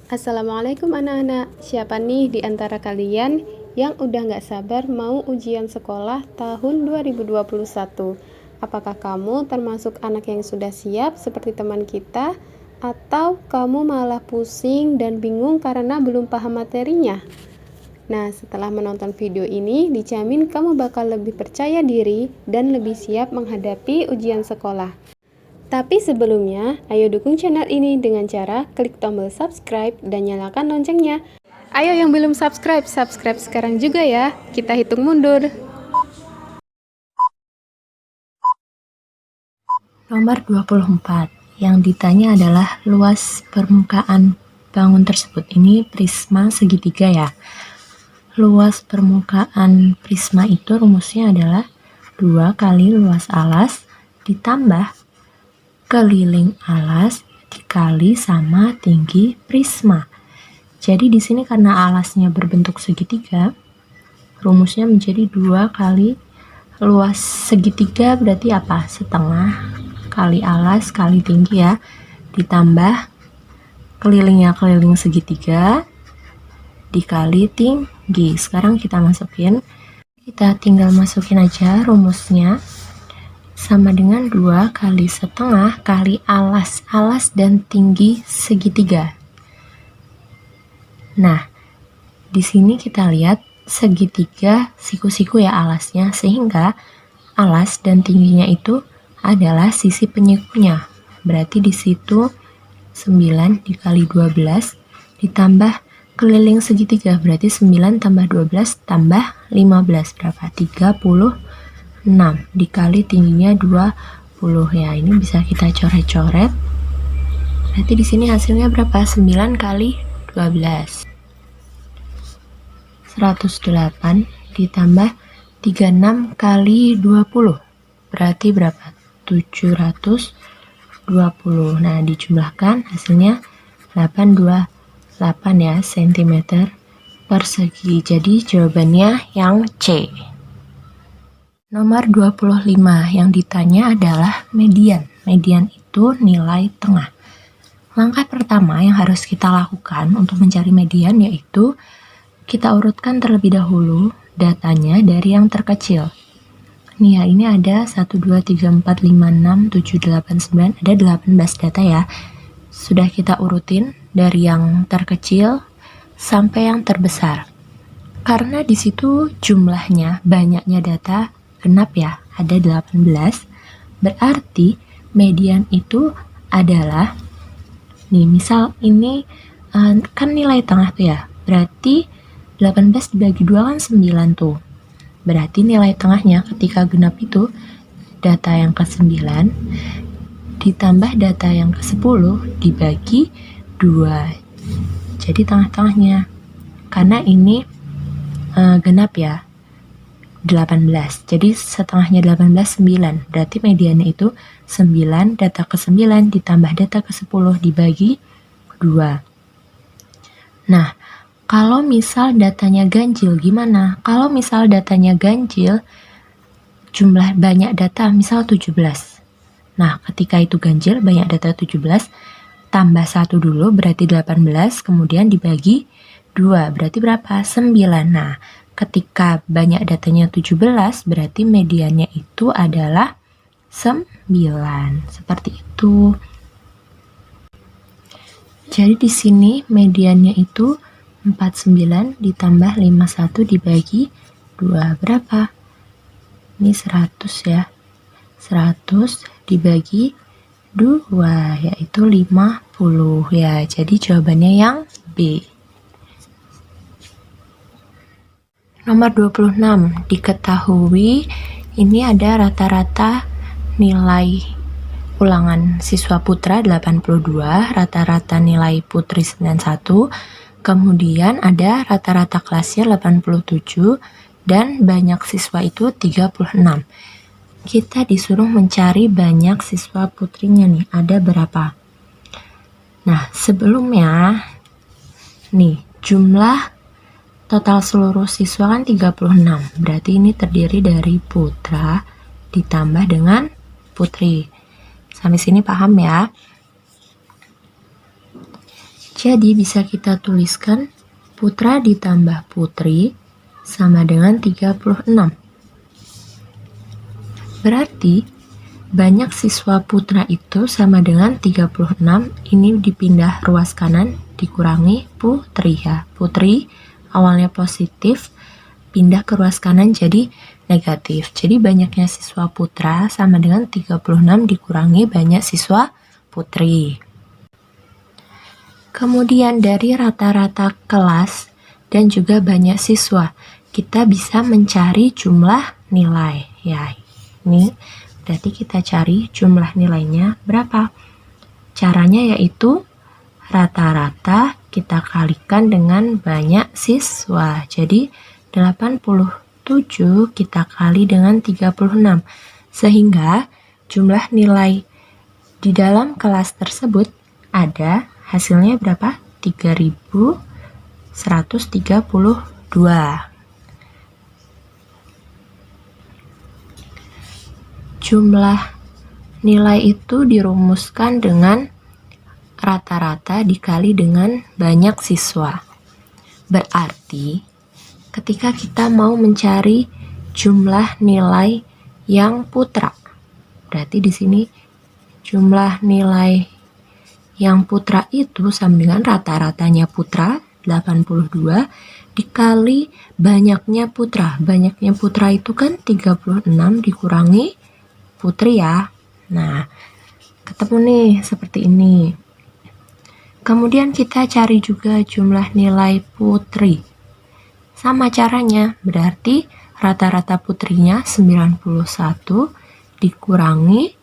Assalamualaikum anak-anak. Siapa nih di antara kalian yang udah gak sabar mau ujian sekolah tahun 2021? Apakah kamu termasuk anak yang sudah siap seperti teman kita? Atau kamu malah pusing dan bingung karena belum paham materinya? Nah, setelah menonton video ini, dijamin kamu bakal lebih percaya diri dan lebih siap menghadapi ujian sekolah. Tapi sebelumnya, ayo dukung channel ini dengan cara klik tombol subscribe dan nyalakan loncengnya. Ayo yang belum subscribe, subscribe sekarang juga ya. Kita hitung mundur. Nomor 24. Yang ditanya adalah luas permukaan bangun tersebut. Ini prisma segitiga ya. Luas permukaan prisma itu rumusnya adalah 2 kali luas alas ditambah keliling alas dikali sama tinggi prisma. Jadi di sini karena alasnya berbentuk segitiga, rumusnya menjadi 2 kali luas segitiga berarti apa? Setengah kali alas kali tinggi ya, ditambah kelilingnya keliling segitiga dikali tinggi. Sekarang kita tinggal masukin aja rumusnya, sama dengan 2 kali setengah kali alas dan tinggi segitiga. Nah, di sini kita lihat segitiga siku-siku ya alasnya, sehingga alas dan tingginya itu adalah sisi penyikunya. Berarti di situ 9 dikali 12 ditambah keliling segitiga, berarti 9 tambah 12 tambah 15 berapa? 36 dikali tingginya 20 ya. Ini bisa kita coret-coret. Berarti di sini hasilnya berapa? 9 kali 12. 108 ditambah 36 kali 20. Berarti berapa? 720. Nah, dijumlahkan hasilnya 828 ya cm persegi. Jadi jawabannya yang C. Nomor 25 yang ditanya adalah median. Median itu nilai tengah. Langkah pertama yang harus kita lakukan untuk mencari median yaitu kita urutkan terlebih dahulu datanya dari yang terkecil. Nih ya, ini ada 1, 2, 3, 4, 5, 6, 7, 8, 9, ada 18 data ya. Sudah kita urutin dari yang terkecil sampai yang terbesar. Karena di situ jumlahnya, banyaknya data genap ya, ada 18, berarti median itu adalah, nih misal ini kan nilai tengah tuh ya, berarti 18 dibagi 2 kan 9 tuh, berarti nilai tengahnya ketika genap itu data yang ke-9 ditambah data yang ke-10 dibagi 2, jadi tengah-tengahnya. Karena ini genap ya 18, jadi setengahnya 18 9, berarti mediannya itu 9, data ke-9 ditambah data ke-10 dibagi 2. Nah, kalau misal datanya ganjil gimana? Kalau misal datanya ganjil, jumlah banyak data misal 17. Nah, ketika itu ganjil banyak data 17, tambah 1 dulu berarti 18, kemudian dibagi 2, berarti berapa? 9. Nah, ketika banyak datanya 17, berarti mediannya itu adalah 9. Seperti itu. Jadi di sini mediannya itu 49 ditambah 51 dibagi 2 berapa? Ini 100 ya. 100 dibagi 2 yaitu 50 ya. Jadi jawabannya yang B. Nomor 26, diketahui ini ada rata-rata nilai ulangan siswa putra 82, rata-rata nilai putri 91, kemudian ada rata-rata kelasnya 87, dan banyak siswa itu 36. Kita disuruh mencari banyak siswa putrinya nih, ada berapa? Nah, sebelumnya nih, jumlah total seluruh siswa kan 36, berarti ini terdiri dari putra ditambah dengan putri. Sampai sini paham ya? Jadi bisa kita tuliskan putra ditambah putri sama dengan 36. Berarti banyak siswa putra itu sama dengan 36. Ini dipindah ruas kanan dikurangi putri ya. Putri awalnya positif, pindah ke ruas kanan jadi negatif. Jadi banyaknya siswa putra sama dengan 36 dikurangi banyak siswa putri. Kemudian dari rata-rata kelas dan juga banyak siswa, kita bisa mencari jumlah nilai. Ya, ini berarti kita cari jumlah nilainya berapa. Caranya yaitu rata-rata kita kalikan dengan banyak siswa. Jadi 87 kita kali dengan 36. Sehingga jumlah nilai di dalam kelas tersebut ada hasilnya berapa? 3132. Jumlah nilai itu dirumuskan dengan rata-rata dikali dengan banyak siswa. Berarti ketika kita mau mencari jumlah nilai yang putra, berarti di sini jumlah nilai yang putra itu sama dengan rata-ratanya putra 82 dikali banyaknya putra. Banyaknya putra itu kan 36 dikurangi putri ya. Nah, ketemu nih seperti ini. Kemudian kita cari juga jumlah nilai putri. Sama caranya, berarti rata-rata putrinya 91 dikurangi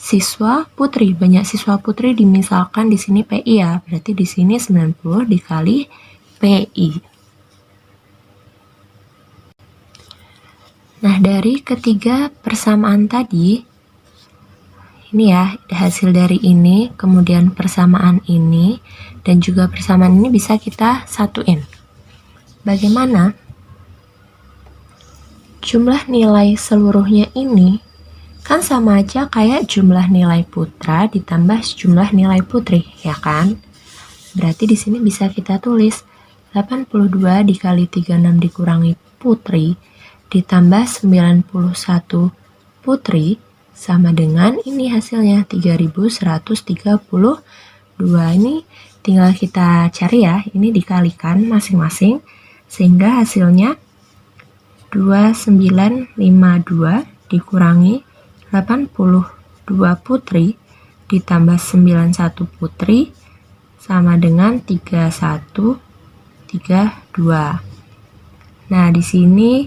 siswa putri. Banyak siswa putri dimisalkan di sini PI ya. Berarti di sini 90 dikali PI. Nah, dari ketiga persamaan tadi, ini ya, hasil dari ini, kemudian persamaan ini, dan juga persamaan ini bisa kita satuin. Bagaimana? Jumlah nilai seluruhnya ini kan sama aja kayak jumlah nilai putra ditambah jumlah nilai putri, ya kan? Berarti di sini bisa kita tulis 82 dikali 36 dikurangi putri ditambah 91 putri sama dengan ini hasilnya 3132. Ini tinggal kita cari ya, ini dikalikan masing-masing sehingga hasilnya 2952 dikurangi 82 putri ditambah 91 putri sama dengan 3132. Nah, di sini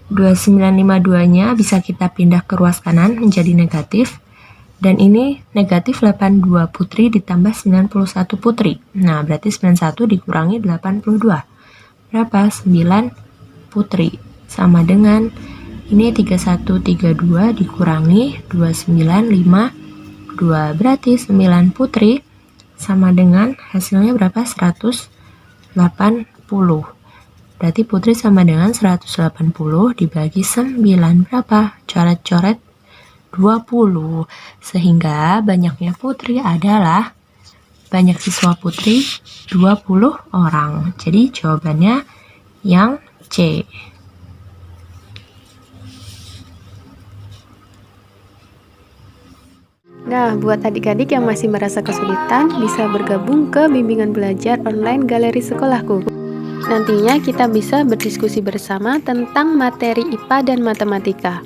2952-nya bisa kita pindah ke ruas kanan menjadi negatif. Dan ini negatif 82 putri ditambah 91 putri. Nah, berarti 91 dikurangi 82. Berapa? 9 putri. Sama dengan ini 3132 dikurangi 2952. Berarti 9 putri sama dengan hasilnya berapa? 180. Berarti putri sama dengan 180 dibagi 9 berapa? Coret-coret 20. Sehingga banyaknya putri adalah banyak siswa putri 20 orang. Jadi jawabannya yang C. Nah, buat adik-adik yang masih merasa kesulitan, bisa bergabung ke bimbingan belajar online Galeri Sekolahku. Nantinya kita bisa berdiskusi bersama tentang materi IPA dan matematika.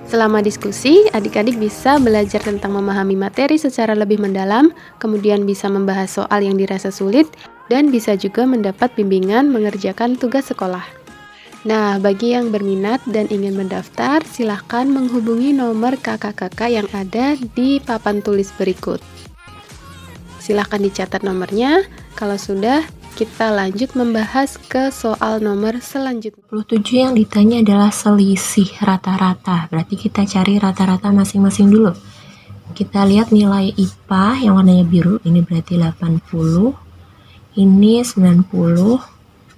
Selama diskusi, adik-adik bisa belajar tentang memahami materi secara lebih mendalam, kemudian bisa membahas soal yang dirasa sulit, dan bisa juga mendapat bimbingan mengerjakan tugas sekolah. Nah, bagi yang berminat dan ingin mendaftar, silahkan menghubungi nomor kakak-kakak yang ada di papan tulis berikut. Silahkan dicatat nomornya. Kalau sudah, kita lanjut membahas ke soal nomor selanjutnya. 27 yang ditanya adalah selisih rata-rata. Berarti kita cari rata-rata masing-masing dulu. Kita lihat nilai IPA yang warnanya biru. Ini berarti 80. Ini 90,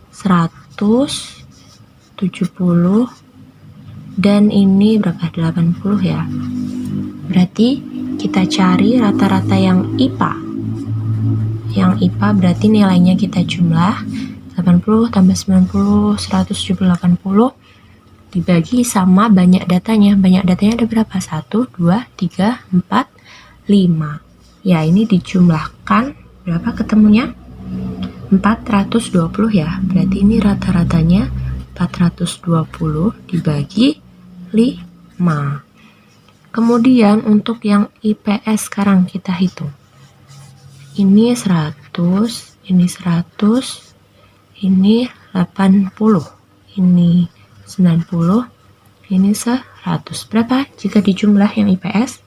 100, 70. Dan ini berapa? 80 ya. Berarti kita cari rata-rata yang IPA. yang IPA berarti nilainya kita jumlah 80 tambah 90, 170, 80 dibagi sama banyak datanya. Banyak datanya ada berapa? 1, 2, 3, 4, 5. Ya, ini dijumlahkan berapa ketemunya? 420 ya. Berarti ini rata-ratanya 420 dibagi 5. Kemudian untuk yang IPS sekarang kita hitung. Ini 100, ini 100, ini 80, ini 90, ini 100. Berapa jika dijumlah yang IPS?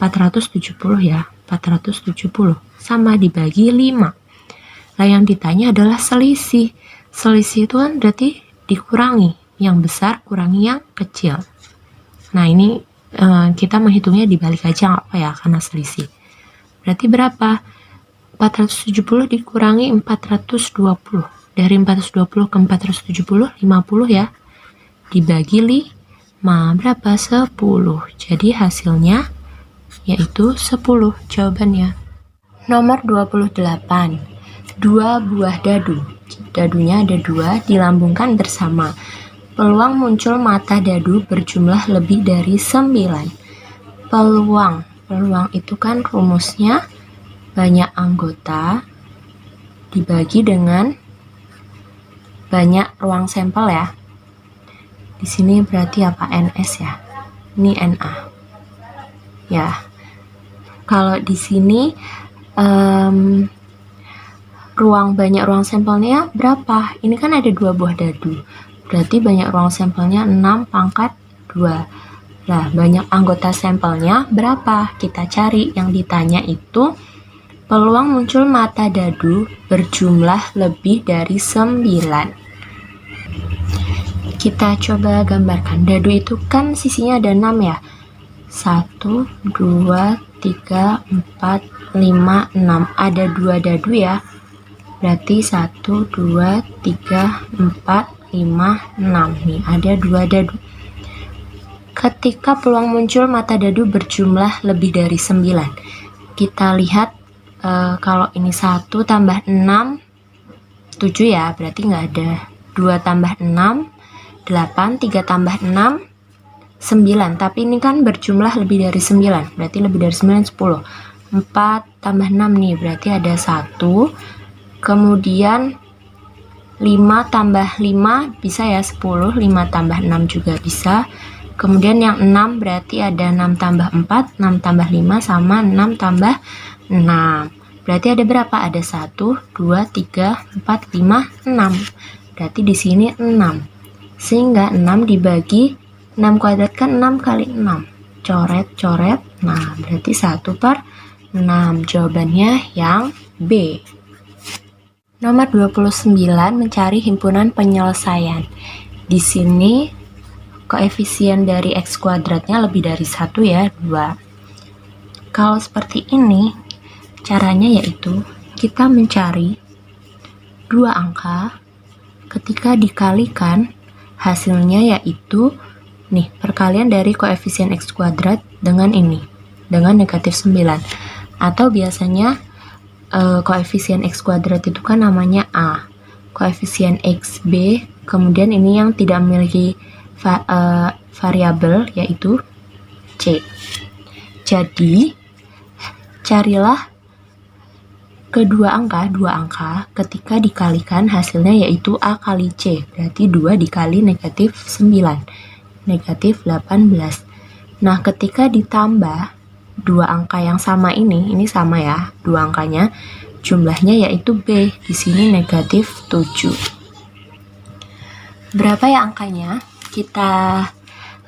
470 ya, 470 sama dibagi 5. Nah, yang ditanya adalah selisih. Selisih itu kan berarti dikurangi, yang besar kurangi yang kecil. Nah, ini kita menghitungnya dibalik aja nggak apa ya, karena selisih. Berarti berapa? 470 dikurangi 420. Dari 420 ke 470, 50 ya. Dibagi 5, berapa? 10. Jadi hasilnya yaitu 10 jawabannya. Nomor 28. 2 buah dadu. Dadunya ada 2, dilambungkan bersama. Peluang muncul mata dadu berjumlah lebih dari 9. Peluang itu kan rumusnya banyak anggota dibagi dengan banyak ruang sampel ya. Di sini berarti apa? NS ya. Ini NA. Ya. Kalau di sini banyak ruang sampelnya berapa? Ini kan ada 2 buah dadu. Berarti banyak ruang sampelnya 6 pangkat 2. Nah, banyak anggota sampelnya berapa? Kita cari. Yang ditanya itu peluang muncul mata dadu berjumlah lebih dari 9. Kita coba gambarkan. Dadu itu kan sisinya ada 6 ya. 1, 2, 3, 4, 5, 6. Ada 2 dadu ya. Berarti 1, 2, 3, 4, 5, 6. Nih, ada 2 dadu. Ketika peluang muncul mata dadu berjumlah lebih dari 9. Kita lihat kalau ini 1 tambah 6, 7 ya. Berarti nggak ada. 2 tambah 6, 8, 3 tambah 6, 9. Tapi ini kan berjumlah lebih dari 9. Berarti lebih dari 9, 10. 4 tambah 6 nih, berarti ada 1. Kemudian 5 tambah 5 bisa ya 10. 5 tambah 6 juga bisa. Kemudian yang 6 berarti ada 6 tambah 4, 6 tambah 5 sama 6 tambah 6. Berarti ada berapa? Ada 1, 2, 3, 4, 5, 6. Berarti di sini 6. Sehingga 6 dibagi 6 kuadrat kan 6 kali 6. Coret-coret. Nah, berarti 1/6. Jawabannya yang B. Nomor 29, mencari himpunan penyelesaian. Di sini koefisien dari X kuadratnya lebih dari 1 ya, 2. Kalau seperti ini, caranya yaitu kita mencari 2 angka ketika dikalikan hasilnya yaitu nih perkalian dari koefisien X kuadrat dengan ini, dengan negatif 9. Atau biasanya koefisien X kuadrat itu kan namanya A, koefisien XB, kemudian ini yang tidak memiliki variabel yaitu C. Jadi carilah kedua angka, 2 angka ketika dikalikan hasilnya yaitu A kali C, berarti 2 dikali negatif 9, negatif 18. Nah, ketika ditambah 2 angka yang sama ini sama ya, 2 angkanya, jumlahnya yaitu B, di sini negatif 7. Berapa ya angkanya? Kita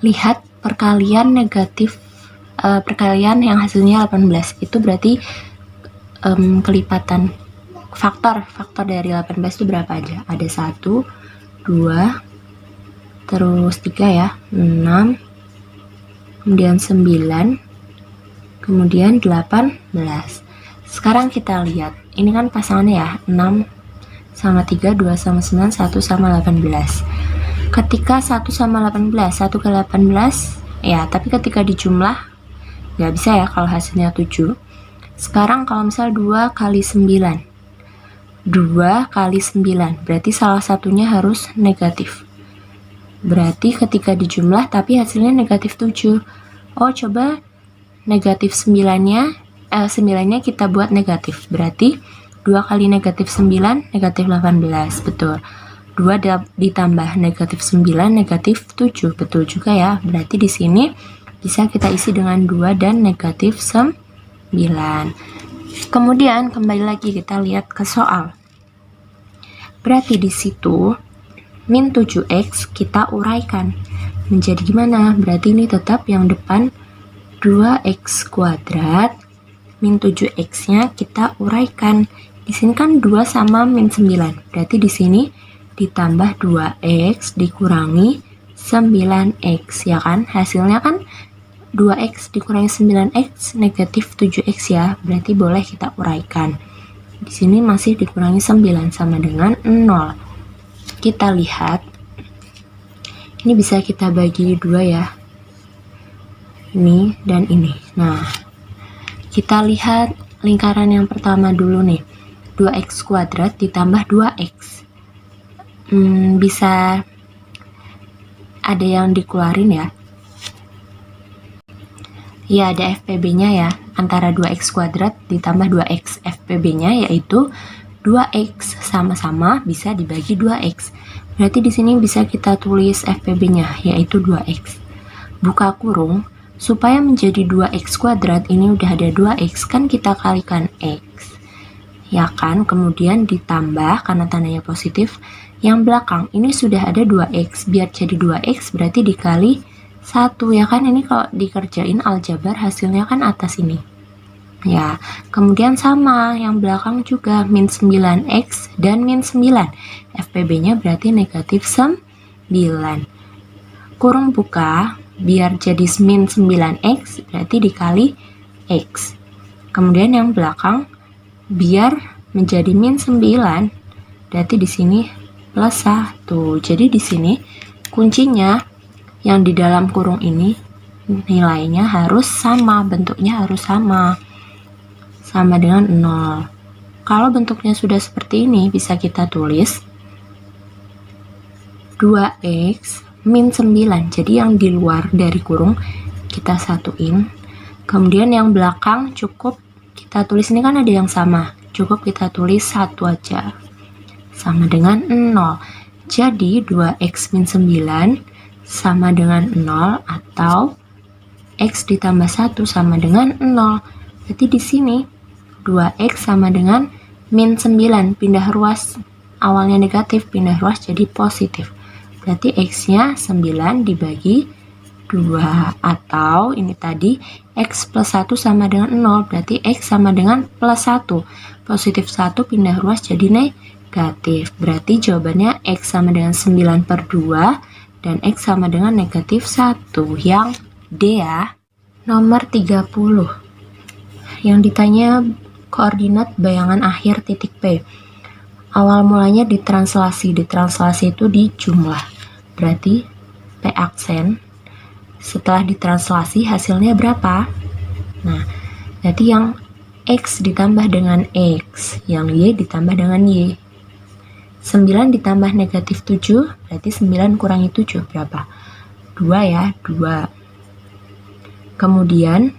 lihat perkalian perkalian yang hasilnya 18, itu berarti kelipatan faktor dari 18 itu berapa aja? Ada 1, 2, terus 3 ya, 6, kemudian 9, kemudian 18. Sekarang kita lihat, ini kan pasangannya ya, 6 sama 3, 2 sama 9, 1 sama 18. Ketika 1 sama 18, 1 ke 18 ya, tapi ketika dijumlah nggak bisa ya kalau hasilnya 7. Sekarang kalau misal 2 kali 9, 2 kali 9, berarti salah satunya harus negatif. Berarti ketika dijumlah tapi hasilnya negatif 7. Oh, coba negatif 9-nya kita buat negatif. Berarti 2 kali negatif 9, negatif 18. Betul. 2 ditambah negatif 9, negatif 7. Betul juga ya. Berarti di sini bisa kita isi dengan 2 dan negatif 9. Kemudian kembali lagi kita lihat ke soal. Berarti di situ min 7x kita uraikan menjadi gimana? Berarti ini tetap yang depan 2x kuadrat min 7x-nya kita uraikan. Di sini kan 2 sama min 9. Berarti di sini ditambah 2x dikurangi 9x, ya kan? Hasilnya kan 2x dikurangi 9x negatif 7x ya. Berarti boleh kita uraikan. Di sini masih dikurangi 9 sama dengan 0. Kita lihat. Ini bisa kita bagi 2 ya. Ini dan ini. Nah, kita lihat lingkaran yang pertama dulu nih. 2x kuadrat ditambah 2x. Bisa ada yang dikeluarin ya. Ya, ada FPB-nya ya. Antara 2x kuadrat ditambah 2x. FPB-nya yaitu 2x, sama-sama bisa dibagi 2x. Berarti di sini bisa kita tulis FPB-nya yaitu 2x. Buka kurung, supaya menjadi 2x kuadrat ini udah ada 2x, kan kita kalikan x. Ya kan? Kemudian ditambah karena tandanya positif, yang belakang ini sudah ada 2x. Biar jadi 2x berarti dikali 1, ya kan? Ini kalau dikerjain aljabar hasilnya kan atas ini. Ya, kemudian sama yang belakang juga min 9x dan min 9. FPB-nya berarti negatif 9. Kurung buka, biar jadi min 9x berarti dikali x. Kemudian yang belakang biar menjadi min 9 berarti di sini plus 1. Jadi di sini kuncinya yang di dalam kurung ini nilainya harus sama, bentuknya harus sama dengan 0. Kalau bentuknya sudah seperti ini, bisa kita tulis 2x min 9. Jadi yang di luar dari kurung kita satuin. Kemudian yang belakang cukup kita tulis, ini kan ada yang sama, cukup kita tulis 1 aja. Sama dengan 0. Jadi 2x min 9 sama dengan 0 atau x ditambah 1 sama dengan 0. Berarti di sini 2x sama dengan min 9, pindah ruas, awalnya negatif pindah ruas jadi positif. Berarti x-nya 9 dibagi 2, atau ini tadi x plus 1 sama dengan 0, berarti x sama dengan plus 1. Positif 1 pindah ruas jadi negatif. Berarti jawabannya x sama dengan 9/2 dan x sama dengan negatif 1, yang D ya. Nomor 30. Yang ditanya koordinat bayangan akhir titik P. Awal mulanya ditranslasi itu dijumlah. Berarti P aksen setelah ditranslasi hasilnya berapa? Nah, berarti yang x ditambah dengan x, yang y ditambah dengan y. 9 ditambah negatif 7, berarti 9 kurangi 7 berapa? 2 ya, 2. Kemudian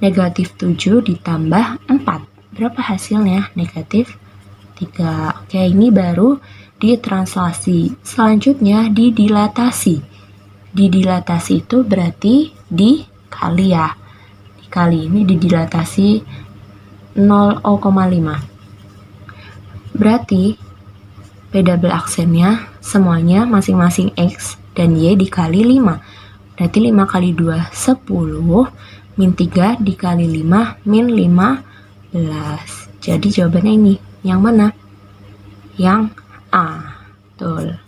negatif 7 ditambah 4. Berapa hasilnya? Negatif 3. Oke, ini baru ditranslasi. Selanjutnya didilatasi. Didilatasi itu berarti dikali ya. Dikali, ini didilatasi 0,5. Berarti P double aksennya semuanya masing-masing x dan y dikali 5. Berarti 5 kali 2 10, min 3 dikali 5 min 15. Jadi jawabannya ini. Yang mana? Yang A. Betul.